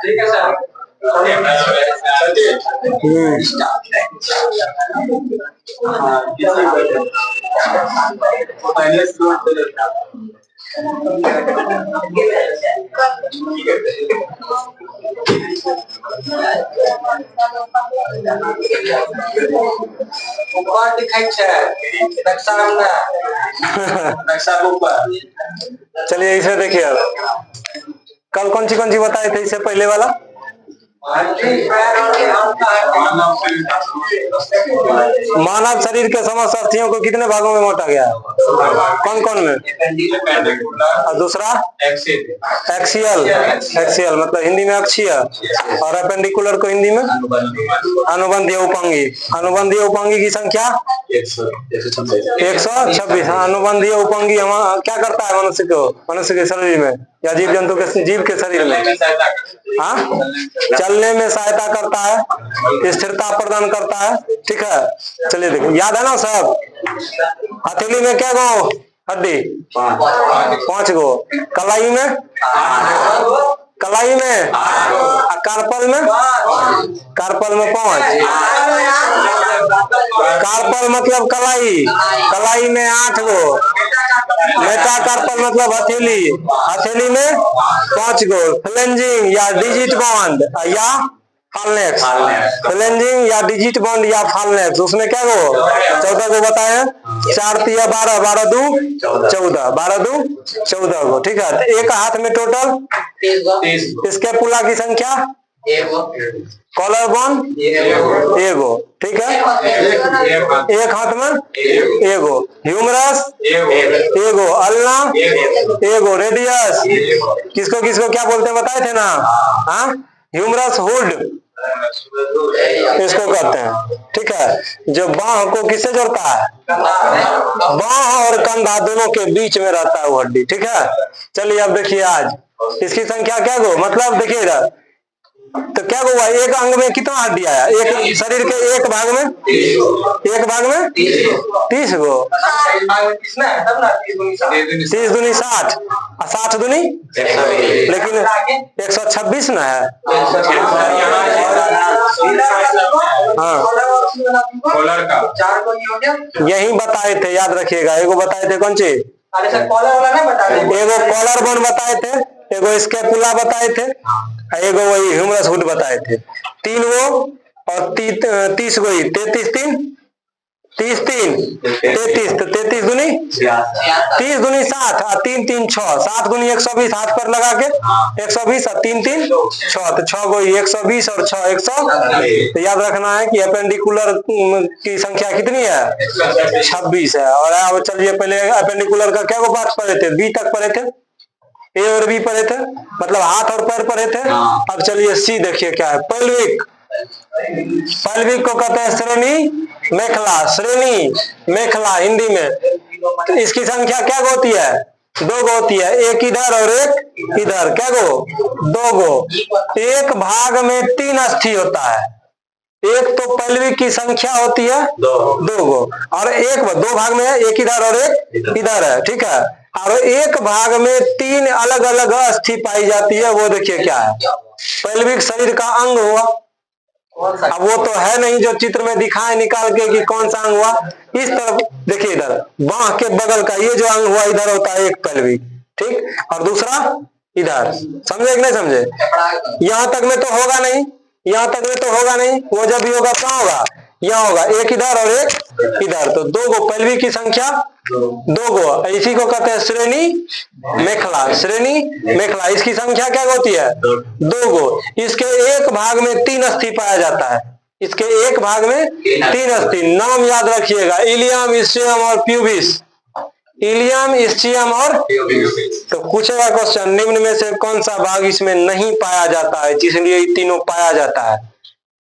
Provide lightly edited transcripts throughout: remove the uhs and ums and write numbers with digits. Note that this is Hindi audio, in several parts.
ठीक है सर। ऊपर दिखाई नक्शा नक्शा ऊपर। चलिए इसे देखिए, कल कौन सी बताए थे इससे पहले वाला? मानव शरीर के समस्त अस्थियों को कितने भागों में बांटा गया है? कौन कौन में? और दूसरा एक्सियल। एक्सियल मतलब हिंदी में अक्षीय, और अपेंडिकुलर को हिंदी में अनुबंधीय उपांगी। अनुबंधीय उपांगी की संख्या 126। अनुबंधीय उपांगी क्या करता है मनुष्य को, मनुष्य के शरीर में या जीव जंतु के, जीव के शरीर में? हाँ, चलने में सहायता करता है, स्थिरता प्रदान करता है। ठीक है, चलिए देखिए, याद है ना सब? हथेली में क्या गो हड्डी? 5 गो। कलाई में? कलाई में? कार्पल में? कार्पल में 5। कार्पल मतलब कलाई, कलाई में 8 गो। मेटाकार्पल मतलब हथेली, हथेली में 5 गो। फ्लेंजिंग या डिजिट बॉन्ड या फालनेक्स, फ्लेंजिंग या डिजिट बॉन्ड या फालनेक्स, उसमें क्या गो? 14 गो बताए। 4 तिया 12, 12 दू 14, 12 दू 14 गो। ठीक है, तो एक हाथ में टोटल 30। इसके पुला की संख्या? कॉलर बोन एगो। ठीक है, एक हाथ में एगो। ह्यूमरस एगो। अल्ना एगो। रेडियस किसको किसको क्या बोलते हैं बताए थे ना? हाँ, ह्यूमरस हुड इसको कहते हैं। ठीक है, जो बाह को किससे जोड़ता है? बाह और कंधा दोनों के बीच में रहता है वो हड्डी। ठीक है, चलिए अब देखिए, आज इसकी संख्या क्या गो? मतलब देखिए इधर, तो क्या हुआ? एक अंग में कितना हड्डी आया? एक शरीर के एक भाग में 30 गो। 30 दूनी 60, 60 दूनी, लेकिन 126 ना है। हाँ, यही बताए थे, याद रखिएगा। एगो बताए थे कौन सी? एगो कॉलर बोन बताए थे, एगो स्कैपुला बताए थे, एगो वही ह्यूमरस हुड बताए थे। 3 वो और 30 गो, 33 3 30 3 33, तो 33 दूनी 30 दूनी 60 और 3 3 6, 7 दूनी 120, हाथ पर लगा के 120 और 3 3 6, तो 6 गो 120 और 6 100। तो याद रखना है कि अपेंडिकुलर की संख्या कितनी है? 26 है। और अब चलिए, पहले अपेंडिकुलर का क्या को बात पढ़े थे? बी तक पढ़े थे, ए और बी पढ़े थे, मतलब हाथ और पैर पढ़े थे। अब चलिए सी देखिए क्या है। पेल्विक, पेल्विक को कहते हैं श्रेणी मेखला। श्रेणी मेखला हिंदी में। तो इसकी संख्या क्या होती है? 2 गो होती है, एक इधर और एक इधर। क्या गो? 2 गो। एक भाग में 3 अस्थि होता है। एक तो पेल्विक की संख्या होती है 2 गो, और एक 2 भाग में है, एक इधर और एक इधर है। ठीक है, और एक भाग में 3 अलग अलग अस्थि पाई जाती है। वो देखिए क्या है? पेल्विक शरीर का अंग हुआ। अब वो तो है नहीं जो चित्र में दिखाए निकाल के कि कौन सा अंग हुआ। इस तरफ देखिए, इधर बाह के बगल का ये जो अंग हुआ, इधर होता है एक पेल्विक। ठीक, और दूसरा इधर। समझे कि नहीं समझे? यहां तक में तो होगा नहीं, यहां तक में तो होगा नहीं। वो जब भी होगा कहाँ होगा? यहाँ होगा, एक इधर और एक इधर। तो 2 गो पेल्विक की संख्या 2 गो। इसी को कहते हैं श्रेणी मेखला। श्रेणी मेखला, इसकी संख्या क्या होती है? 2 गो। इसके एक भाग में 3 अस्थि पाया जाता है। इसके एक भाग में 3 अस्थि। नाम याद रखिएगा, इलियम, इस्चियम और प्यूबिस। इलियम, इस्चियम और तो पूछेगा क्वेश्चन, निम्न में से कौन सा भाग इसमें नहीं पाया जाता है? इसलिए ये तीनों पाया जाता है।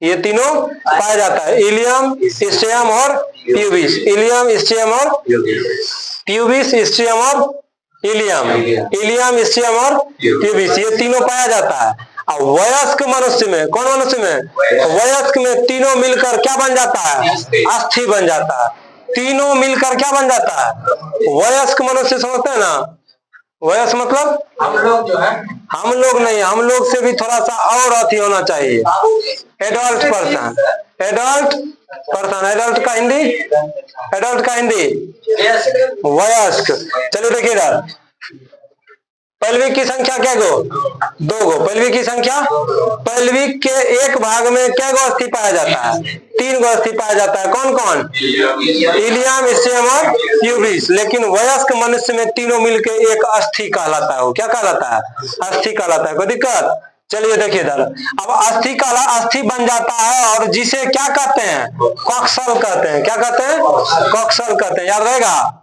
ये तीनों पाया जाता है, इलियम, इस्चियम और प्यूबिस। इलियम, इस्चियम और प्यूबिस, इस्चियम और इलियम। इलियम, इस्चियम और प्यूबिस, ये तीनों पाया जाता है। और वयस्क मनुष्य में, कौन मनुष्य में? वयस्क में तीनों मिलकर क्या बन जाता है? अस्थि बन जाता है। तीनों मिलकर क्या बन जाता है? वयस्क मनुष्य, समझते हैं ना? वयस्क मतलब हम लोग जो है हम लोग नहीं, हम लोग से भी थोड़ा सा और अति होना चाहिए। Adult person, adult person, adult का हिंदी, एडल्ट का हिंदी वयस्क। चलो देखिए इधर, पैल्विक की संख्या क्या गो? 2 गो। पैल्विक की संख्या, पैल्विक के एक भाग में क्या गो अस्थि पाया जाता है? 3 गो अस्थि पाया जाता है। कौन कौन? इलियम, स्टेम और प्यूबिस। लेकिन वयस्क मनुष्य में तीनों मिलके एक अस्थि कहलाता है। वो क्या कहलाता है? अस्थि कहलाता है। कोई दिक्कत? चलिए देखिए इधर, अब अस्थि का अस्थि बन जाता है और जिसे क्या कहते हैं? कॉक्सल कहते हैं। क्या कहते हैं? कॉक्सल कहते हैं। याद रहेगा,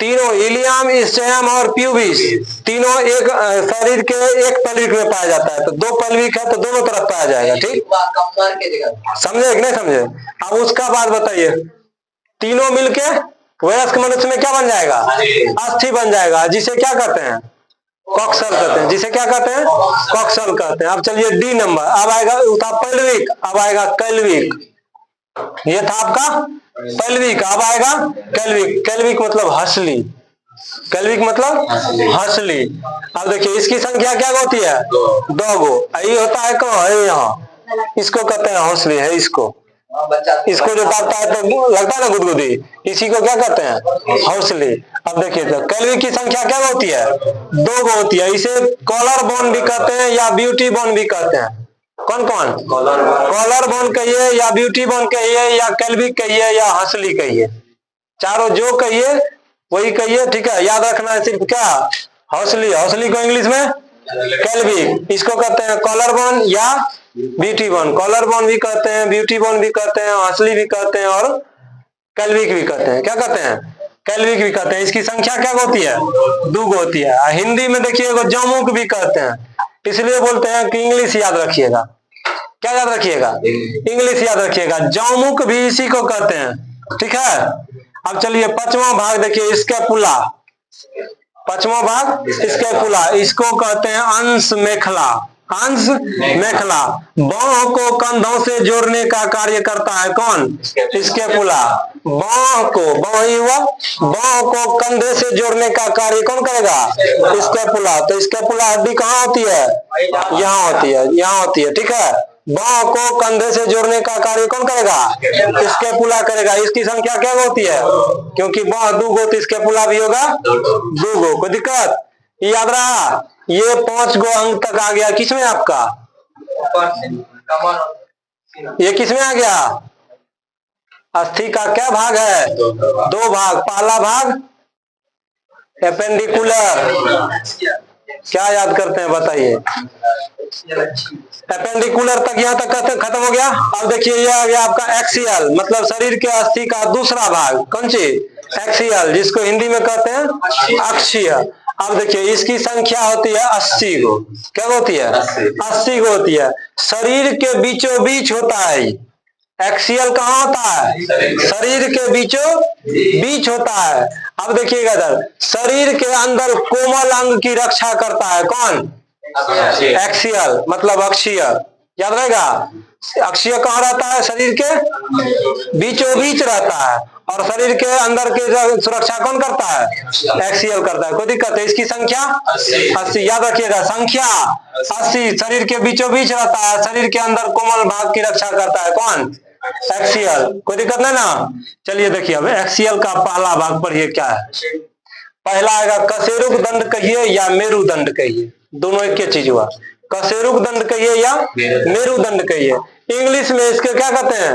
तीनों इलियम, स्टेम और प्यूबिस तीनों एक शरीर के एक पैल्विक में पाया जाता है। तो 2 पैल्विक है तो दोनों तरफ पाया जाएगा। ठीक, समझे कि नहीं समझे? अब उसका बाद बताइए, तीनों मिलके वयस्क मनुष्य में क्या बन जाएगा? अस्थि बन जाएगा, जिसे क्या कहते हैं? कॉक्सल कहते हैं। जिसे क्या कहते हैं? कॉक्सल कहते हैं। अब चलिए डी नंबर, अब आएगा था पैल्विक, अब आएगा कैल्विक। ये था आपका पैल्विक, अब आएगा कैल्विक। कैल्विक मतलब हंसली, कैल्विक मतलब हंसली। अब देखिए इसकी संख्या क्या होती है? 2 गो। ये होता है कौन है? यहाँ, इसको कहते हैं हंसली है। इसको जो दाबता है तो लगता है ना गुदगुदी, इसी को क्या कहते हैं? हौसली। अब देखिए तो कैल्विक की संख्या क्या होती है? 2 गो होती है। इसे कॉलर बोन भी कहते हैं या ब्यूटी बोन भी कहते हैं। कौन कौन? कॉलर बोन कहिए या ब्यूटी बोन कहिए या कैल्विक कहिए या हंसली कहिए, चारों जो कहिए वही कहिए। ठीक है, याद रखना है सिर्फ क्या? हौसली। हौसली को इंग्लिश में कैल्विक, इसको कहते हैं कॉलर बोन या ब्यूटी बोन। कॉलर बोन भी कहते हैं, ब्यूटी बोन भी कहते हैं, हंसली भी कहते हैं और कैल्विक भी कहते हैं। क्या कहते हैं? कैल्विक भी कहते हैं। इसकी संख्या क्या होती है? 2 गो होती है। हिंदी में देखिए जमुक भी कहते हैं, इसलिए बोलते हैं कि इंग्लिश याद रखिएगा। क्या याद रखिएगा? इंग्लिश याद रखिएगा। जौमुक भी इसी को कहते हैं। ठीक है, अब चलिए 5वां भाग देखिए, स्कैपुला। 5वां भाग स्कैपुला, इसको कहते हैं अंश मेखला। अंश मेखला बाह को कंधों से जोड़ने का कार्य करता है। कौन? स्कैपुला। बाह को, बाह को कंधे से जोड़ने का कार्य कौन करेगा? स्कैपुला। तो स्कैपुला हड्डी कहाँ होती है? यहाँ होती है, यहाँ होती है। ठीक है, बाह को कंधे से जोड़ने का कार्य कौन करेगा? स्कैपुला करेगा। इसकी संख्या क्या होती है? क्योंकि बाह 2 गो तो स्कैपुला भी होगा 2 गो। कोई दिक्कत? याद रहा? ये 5 गो अंक तक आ गया। किसमें आपका? ये किसमें आ गया? अस्थि का क्या भाग है? 2 भाग। पहला भाग एपेंडिकुलर। क्या याद करते हैं बताइए? एपेंडिकुलर तक यहाँ तक खत्म हो गया। अब देखिए ये आ गया आपका एक्सियल, मतलब शरीर के अस्थि का दूसरा भाग। कौन चीज? एक्सियल, जिसको हिंदी में कहते हैं अक्षीय। अब देखिए इसकी संख्या होती है 80 गो। क्या होती है? 80 गो होती है। शरीर के बीचों बीच होता है। एक्सियल कहाँ होता है? शरीर के बीचों बीच होता है। अब देखिएगा इधर, शरीर के अंदर कोमल अंग की रक्षा करता है। कौन? एक्सियल मतलब अक्षीय। याद रहेगा, अक्षीय कहाँ रहता है? शरीर के बीचों बीच रहता है। और शरीर के अंदर की सुरक्षा कौन करता है? एक्सियल करता है। कोई दिक्कत है? इसकी संख्या 80। याद रखिएगा, संख्या 80। शरीर के बीचों बीच रहता है, शरीर के अंदर कोमल भाग की रक्षा करता है। कौन? एक्सियल। कोई दिक्कत नहीं ना? चलिए देखिए अब एक्सियल का पहला भाग पढ़िए क्या है। पहला आएगा कशेरुक दंड कहिए या मेरुदंड कहिए, दोनों एक ही चीज हुआ। कशेरुक दंड कहिए या मेरुदंड कहिए। इंग्लिश में इसके क्या कहते हैं?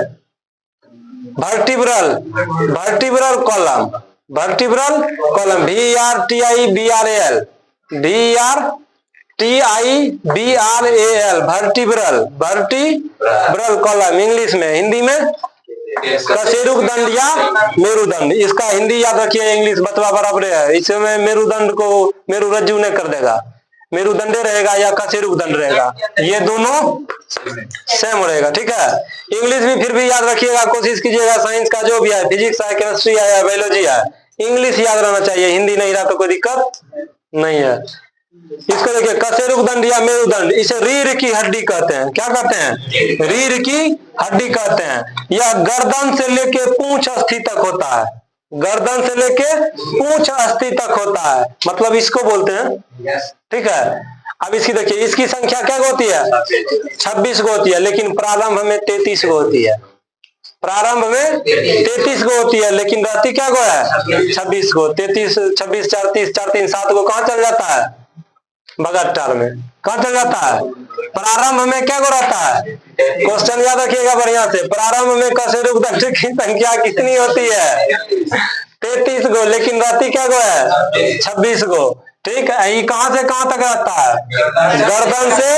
Vertebral, vertebral column, vertebral column. VRTIBRAL, VRTIBRAL, vertebral, vertebral column English में। हिंदी में कशेरुक दंड या मेरुदंड। इसका हिंदी याद रखिए, इंग्लिश बतवा बराबर है। इसमें मेरुदंड को मेरुरज्जु ने कर देगा, मेरुदंडे रहेगा या कशेरुक दंड रहेगा, ये दोनों सेम रहेगा। ठीक है, इंग्लिश भी फिर भी याद रखिएगा, कोशिश कीजिएगा। साइंस का जो भी है, फिजिक्स है, केमिस्ट्री है या बायोलॉजी है, इंग्लिश याद रहना चाहिए। हिंदी नहीं रहा तो कोई दिक्कत नहीं है। इसको देखिए, कशेरुक दंड या मेरुदंड, इसे रीढ़ की हड्डी कहते हैं। क्या कहते हैं? रीढ़ की हड्डी कहते हैं। यह गर्दन से लेके पूंछ अस्थि तक होता है। गर्दन से लेके पूंछ अस्थि तक होता है, मतलब इसको बोलते हैं। ठीक है, अब इसकी देखिए, इसकी संख्या क्या होती है? 26 को होती है, लेकिन प्रारंभ में 33 को होती है। प्रारंभ में 33 को होती है, लेकिन रहती क्या को है? 26 को। 33 26 4 30 4 3 7 को कहाँ चल जाता है? बगट्टार में। कहाँ चल जाता है? प्रारंभ में क्या को रहता है? क्वेश्चन याद रखिएगा बढ़िया से। प्रारंभ में कशेरुक दंड की संख्या कितनी होती है? 33 को, लेकिन रहती क्या को है? 26 को। ठीक है, ये कहां से कहां तक रहता है? गर्दन से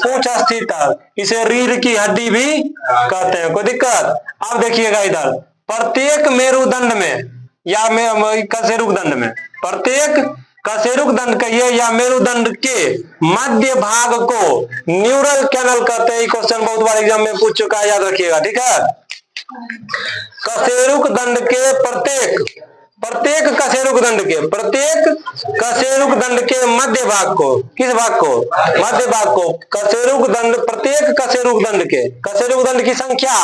पूंछ अस्थि तक। इसे रीढ़ की हड्डी भी कहते हैं। कोई दिक्कत? अब देखिएगा इधर, प्रत्येक मेरुदंड में या कशेरुक दंड में, प्रत्येक कशेरुक दंड कहिए या मेरुदंड के मध्य भाग को न्यूरल कैनल कहते हैं। क्वेश्चन बहुत बार एग्जाम में पूछ चुका है, याद रखिएगा। ठीक है, कशेरुक दंड के प्रत्येक कशेरुक दंड के मध्य भाग को, किस भाग को? मध्य भाग को। कशेरुक दंड, प्रत्येक कशेरुक दंड की संख्या,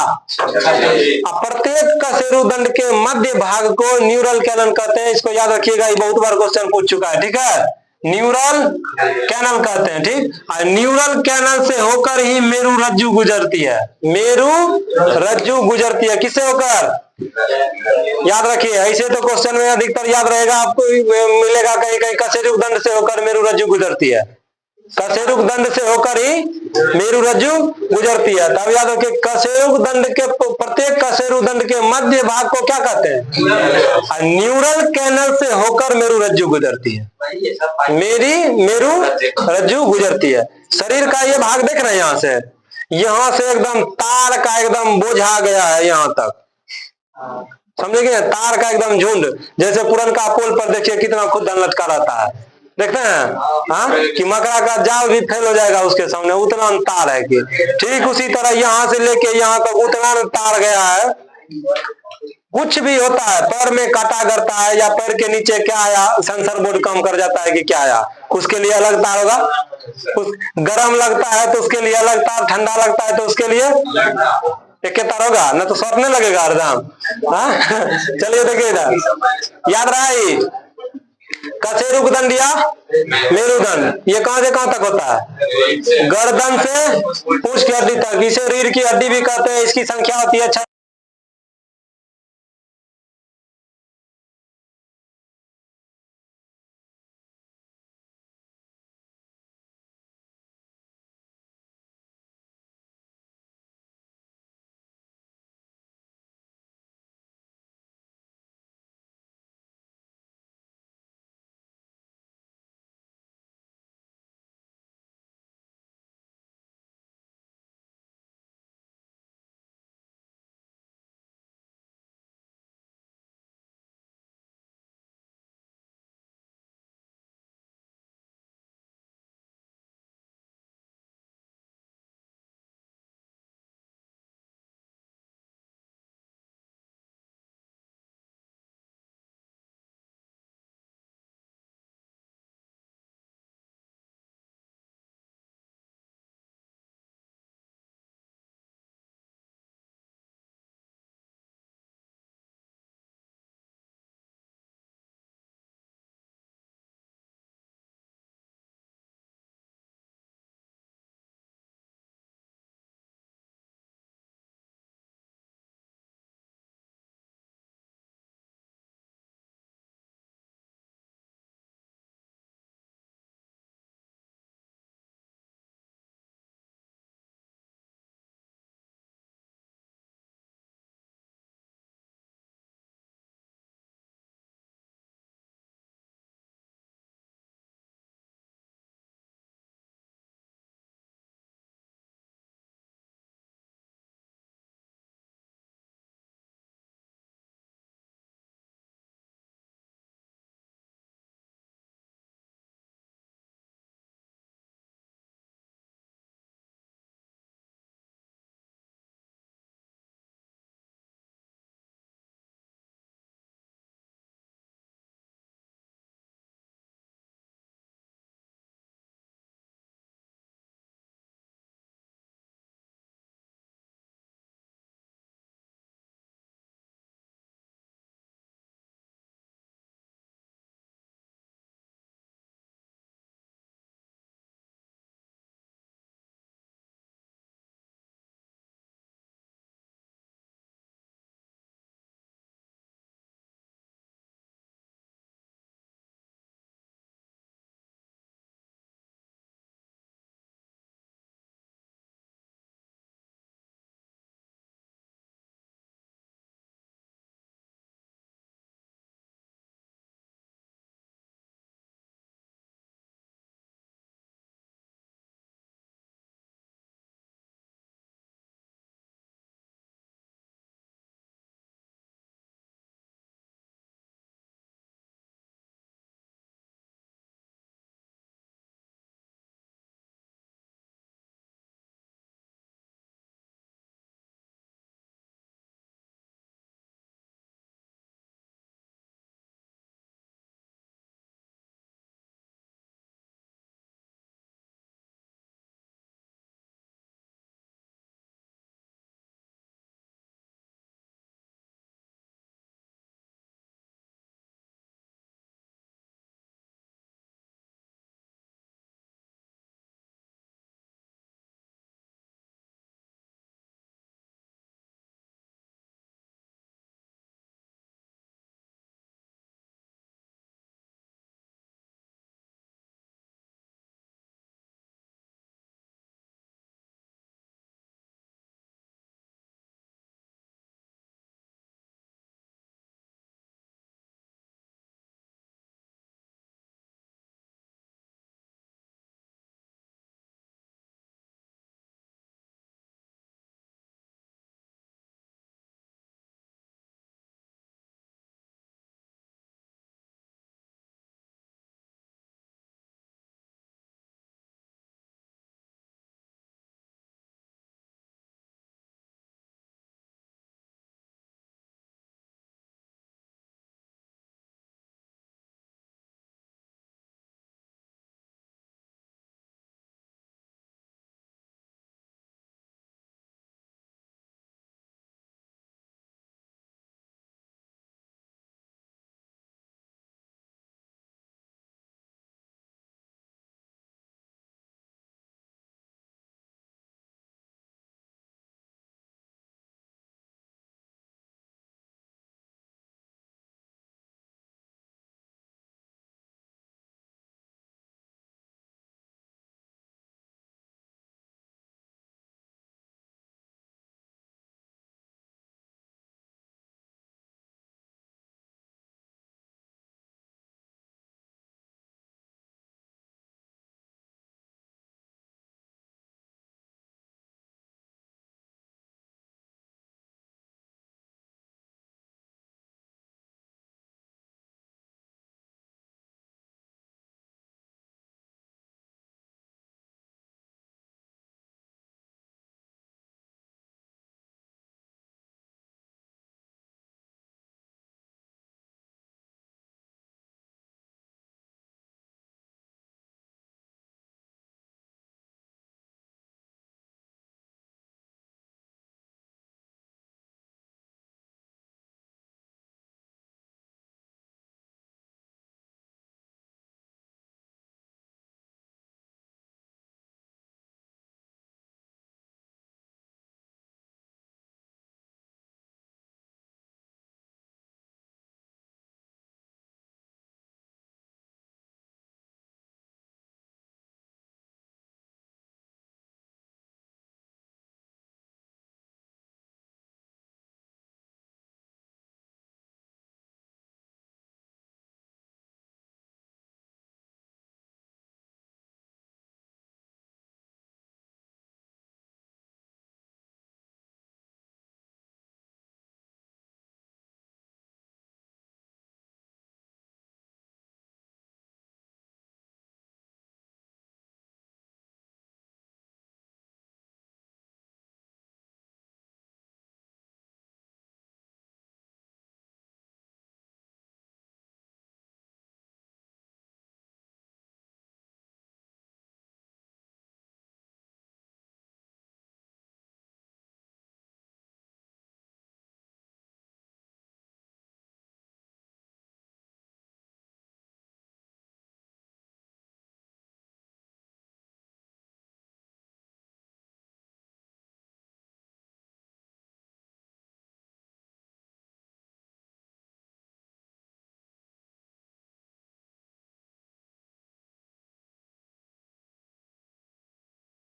प्रत्येक कशेरुक दंड के मध्य भाग को न्यूरल कैनल कहते हैं। इसको याद रखिएगा, ये बहुत बार क्वेश्चन पूछ चुका है। ठीक है, न्यूरल कैनल कहते हैं। ठीक, और न्यूरल कैनल से होकर ही मेरु रज्जु गुजरती है। मेरु रज्जु गुजरती है किससे होकर? याद रखिए, ऐसे तो क्वेश्चन में अधिकतर याद रहेगा आपको, मिलेगा कहीं कहीं कशेरुक दंड से होकर मेरु रज्जु गुजरती है। कशेरुक दंड से होकर ही मेरु रज्जु गुजरती है। तब याद रखिए, कशेरुक दंड के प्रत्येक कशेरुक दंड के मध्य भाग को क्या कहते हैं? न्यूरल कैनल से होकर मेरु रज्जु गुजरती है। मेरु रज्जु गुजरती है। शरीर का ये भाग देख रहे हैं, यहाँ से एकदम तार का एकदम बोझा गया है यहाँ तक, समझेंगे? तार का एकदम झुंड, जैसे पुरनका पोल पर देखिए कितना खुद्दन लटका रहता है, देखते हैं हाँ, कि मकड़ा का जाल भी फेल हो जाएगा उसके सामने, उतना तार है कि। ठीक उसी तरह यहाँ से लेके यहाँ तक उतना तार गया है। कुछ भी होता है, पैर में काटा करता है या पैर के नीचे क्या आया, सेंसर बोर्ड काम कर जाता है कि क्या आया, उसके लिए अलग तार होगा। गर्म लगता है तो उसके लिए अलग तार, ठंडा लगता है तो उसके लिए एक तार होगा, न तो सौंपने लगेगा हरदम। चलिए देखिए इधर, याद रहा है, कशेरुक दंड या मेरुदंड ये कहां से कहां तक होता है? गर्दन से पूंछ की हड्डी तक। इसे रीढ़ की हड्डी भी कहते हैं। इसकी संख्या होती है